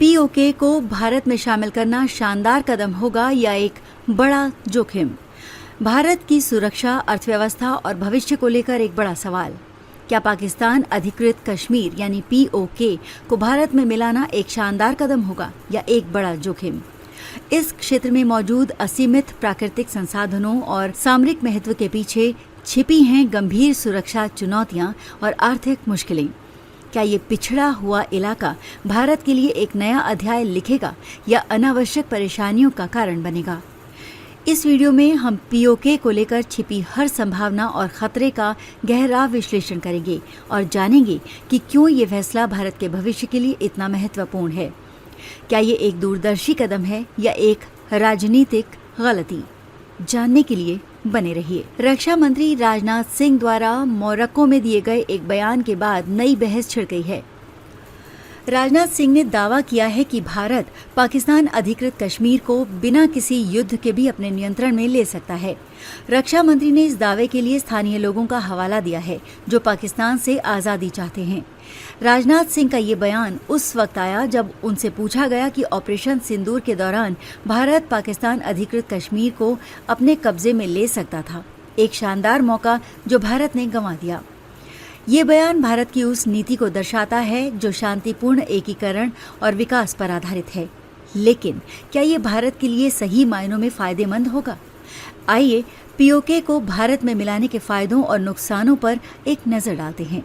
PoK को भारत में शामिल करना शानदार कदम होगा या एक बड़ा जोखिम? भारत की सुरक्षा, अर्थव्यवस्था और भविष्य को लेकर एक बड़ा सवाल। क्या पाकिस्तान अधिकृत कश्मीर यानी पीओके को भारत में मिलाना एक शानदार कदम होगा या एक बड़ा जोखिम? इस क्षेत्र में मौजूद असीमित प्राकृतिक संसाधनों और सामरिक महत्व के पीछे छिपी हैं गंभीर सुरक्षा चुनौतियां और आर्थिक मुश्किलें। क्या ये पिछड़ा हुआ इलाका भारत के लिए एक नया अध्याय लिखेगा या अनावश्यक परेशानियों का कारण बनेगा? इस वीडियो में हम पीओके को लेकर छिपी हर संभावना और खतरे का गहरा विश्लेषण करेंगे और जानेंगे कि क्यों ये फैसला भारत के भविष्य के लिए इतना महत्वपूर्ण है। क्या ये एक दूरदर्शी कदम है या एक राजनीतिक गलती? जानने के लिए बने रहिए। रक्षा मंत्री राजनाथ सिंह द्वारा मोरक्को में दिए गए एक बयान के बाद नई बहस छिड़ गई है। राजनाथ सिंह ने दावा किया है कि भारत पाकिस्तान अधिकृत कश्मीर को बिना किसी युद्ध के भी अपने नियंत्रण में ले सकता है। रक्षा मंत्री ने इस दावे के लिए स्थानीय लोगों का हवाला दिया है जो पाकिस्तान से आज़ादी चाहते हैं। राजनाथ सिंह का ये बयान उस वक्त आया जब उनसे पूछा गया कि ऑपरेशन सिंदूर के दौरान भारत पाकिस्तान अधिकृत कश्मीर को अपने कब्जे में ले सकता था, एक शानदार मौका जो भारत ने गंवा दिया। ये बयान भारत की उस नीति को दर्शाता है जो शांतिपूर्ण एकीकरण और विकास पर आधारित है। लेकिन क्या ये भारत के लिए सही मायनों में फायदेमंद होगा? आइए पीओके को भारत में मिलाने के फायदों और नुकसानों पर एक नजर डालते हैं।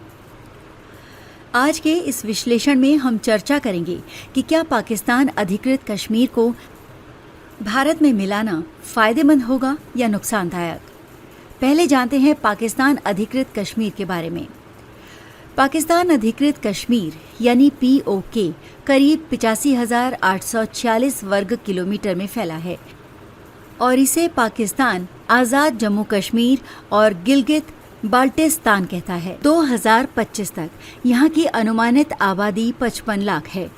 आज के इस विश्लेषण में हम चर्चा करेंगे कि क्या पाकिस्तान अधिकृत कश्मीर को भारत में मिलाना फायदेमंद होगा या नुकसानदायक। पहले जानते हैं पाकिस्तान अधिकृत कश्मीर के बारे में। पाकिस्तान अधिकृत कश्मीर यानी पीओके करीब 85,846 वर्ग किलोमीटर में फैला है और इसे पाकिस्तान आज़ाद जम्मू कश्मीर और गिलगित बाल्टिस्तान कहता है। 2025 तक यहाँ की अनुमानित आबादी 55 लाख है,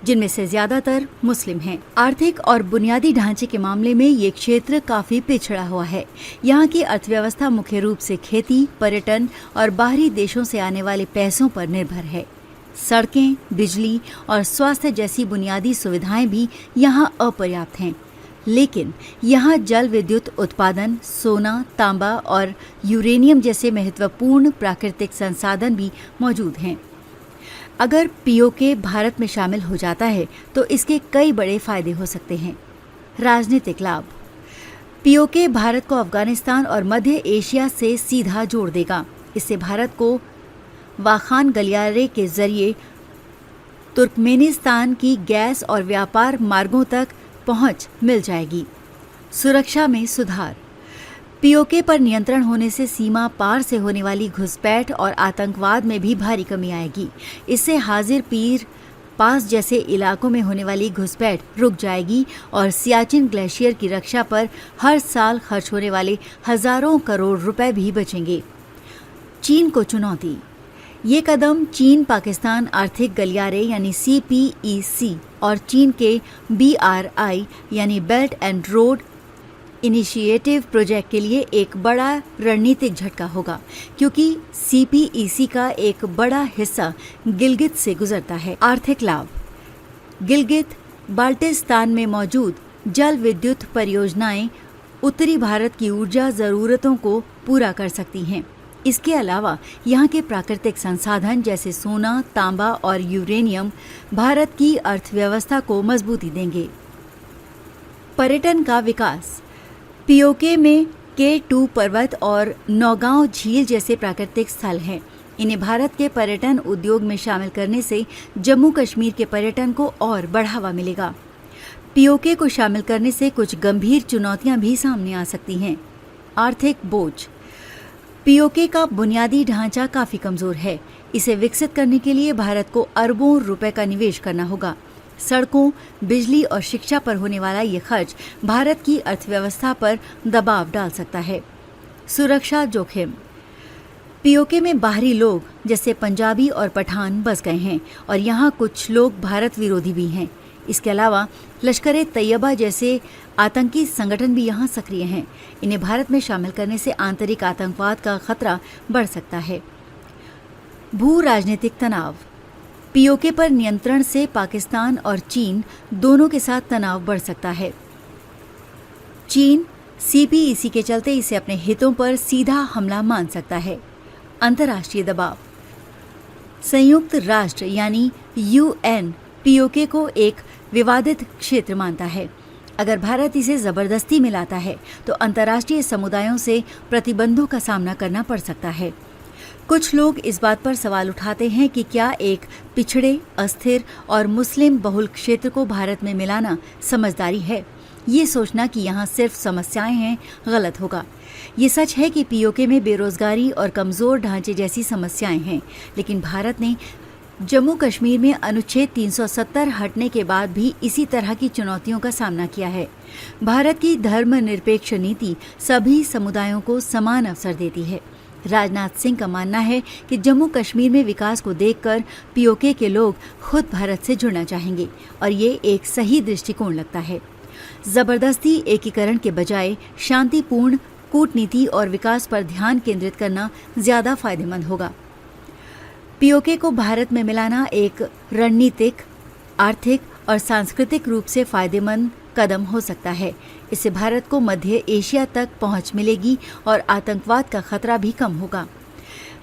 जिनमें से ज्यादातर मुस्लिम हैं। आर्थिक और बुनियादी ढांचे के मामले में ये क्षेत्र काफी पिछड़ा हुआ है। यहाँ की अर्थव्यवस्था मुख्य रूप से खेती, पर्यटन और बाहरी देशों से आने वाले पैसों पर निर्भर है। सड़कें, बिजली और स्वास्थ्य जैसी बुनियादी सुविधाएं भी यहाँ अपर्याप्त हैं। लेकिन यहाँ जल विद्युत उत्पादन, सोना, तांबा और यूरेनियम जैसे महत्वपूर्ण प्राकृतिक संसाधन भी मौजूद हैं। अगर पीओके भारत में शामिल हो जाता है तो इसके कई बड़े फायदे हो सकते हैं। राजनीतिक लाभ। पीओके भारत को अफगानिस्तान और मध्य एशिया से सीधा जोड़ देगा। इससे भारत को वाखान गलियारे के जरिए तुर्कमेनिस्तान की गैस और व्यापार मार्गों तक पहुंच मिल जाएगी। सुरक्षा में सुधार। पीओके पर नियंत्रण होने से सीमा पार से होने वाली घुसपैठ और आतंकवाद में भी भारी कमी आएगी। इससे हाजिर पीर पास जैसे इलाकों में होने वाली घुसपैठ रुक जाएगी और सियाचिन ग्लेशियर की रक्षा पर हर साल खर्च होने वाले हजारों करोड़ रुपए भी बचेंगे। चीन को चुनौती। ये कदम चीन पाकिस्तान आर्थिक गलियारे यानी CPEC और चीन के BRI यानी belt and road initiative project के लिए एक बड़ा रणनीतिक झटका होगा, क्योंकि CPEC का एक बड़ा हिस्सा गिलगित से गुजरता है। आर्थिक लाभ। गिलगित बाल्टिस्तान में मौजूद जल विद्युत परियोजनाएं उत्तरी भारत की ऊर्जा जरूरतों को पूरा कर सकती हैं। इसके अलावा यहाँ के प्राकृतिक संसाधन जैसे सोना, तांबा और यूरेनियम भारत की अर्थव्यवस्था को मजबूती देंगे। पर्यटन का विकास। पीओके में K2 पर्वत और नौगांव झील जैसे प्राकृतिक स्थल हैं। इन्हें भारत के पर्यटन उद्योग में शामिल करने से जम्मू कश्मीर के पर्यटन को और बढ़ावा मिलेगा। पीओके को शामिल करने से कुछ गंभीर चुनौतियां भी सामने आ सकती हैं। आर्थिक बोझ। पीओके का बुनियादी ढांचा काफी कमजोर है। इसे विकसित करने के लिए भारत को अरबों रुपए का निवेश करना होगा। सड़कों, बिजली और शिक्षा पर होने वाला ये खर्च भारत की अर्थव्यवस्था पर दबाव डाल सकता है। सुरक्षा जोखिम। पीओके में बाहरी लोग जैसे पंजाबी और पठान बस गए हैं और यहाँ कुछ लोग भारत विरोधी भी हैं। इसके अलावा लश्कर-ए-तैयबा जैसे आतंकी संगठन भी यहाँ सक्रिय हैं। इन्हें भारत में शामिल करने से आंतरिक आतंकवाद का खतरा बढ़ सकता है। भू राजनीतिक तनाव। पीओके पर नियंत्रण से पाकिस्तान और चीन दोनों के साथ तनाव बढ़ सकता है। चीन सीपीईसी के चलते इसे अपने हितों पर सीधा हमला मान सकता है। अंतर्राष्ट्रीय दबाव। संयुक्त राष्ट्र यानी यूएन पीओके को एक विवादित क्षेत्र मानता है। अगर भारत इसे जबरदस्ती मिलाता है तो अंतर्राष्ट्रीय समुदायों से प्रतिबंधों का सामना करना पड़ सकता है। कुछ लोग इस बात पर सवाल उठाते हैं कि क्या एक पिछड़े, अस्थिर और मुस्लिम बहुल क्षेत्र को भारत में मिलाना समझदारी है। ये सोचना कि यहाँ सिर्फ समस्याएं हैं गलत होगा। ये सच है कि पीओके में बेरोजगारी और कमजोर ढांचे जैसी समस्याएं हैं, लेकिन भारत ने जम्मू कश्मीर में अनुच्छेद 370 हटने के बाद भी इसी तरह की चुनौतियों का सामना किया है। भारत की धर्मनिरपेक्ष नीति सभी समुदायों को समान अवसर देती है। राजनाथ सिंह का मानना है कि जम्मू कश्मीर में विकास को देखकर पीओके के लोग खुद भारत से जुड़ना चाहेंगे और ये एक सही दृष्टिकोण लगता है। जबरदस्ती एकीकरण के बजाय शांतिपूर्ण कूटनीति और विकास पर ध्यान केंद्रित करना ज्यादा फायदेमंद होगा। पीओके को भारत में मिलाना एक रणनीतिक, आर्थिक और सांस्कृतिक रूप से फायदेमंद कदम हो सकता है। इससे भारत को मध्य एशिया तक पहुंच मिलेगी और आतंकवाद का खतरा भी कम होगा।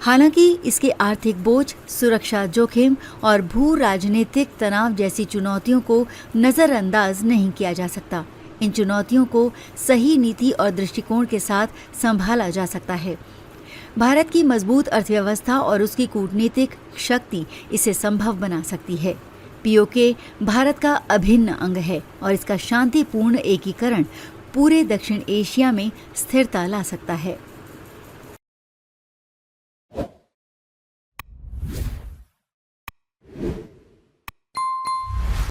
हालांकि इसके आर्थिक बोझ, सुरक्षा जोखिम और भू राजनीतिक तनाव जैसी चुनौतियों को नजरअंदाज नहीं किया जा सकता। इन चुनौतियों को सही नीति और दृष्टिकोण के साथ संभाला जा सकता है। भारत की मजबूत अर्थव्यवस्था और उसकी कूटनीतिक शक्ति इसे संभव बना सकती है। पीओके भारत का अभिन्न अंग है और इसका शांतिपूर्ण एकीकरण पूरे दक्षिण एशिया में स्थिरता ला सकता है।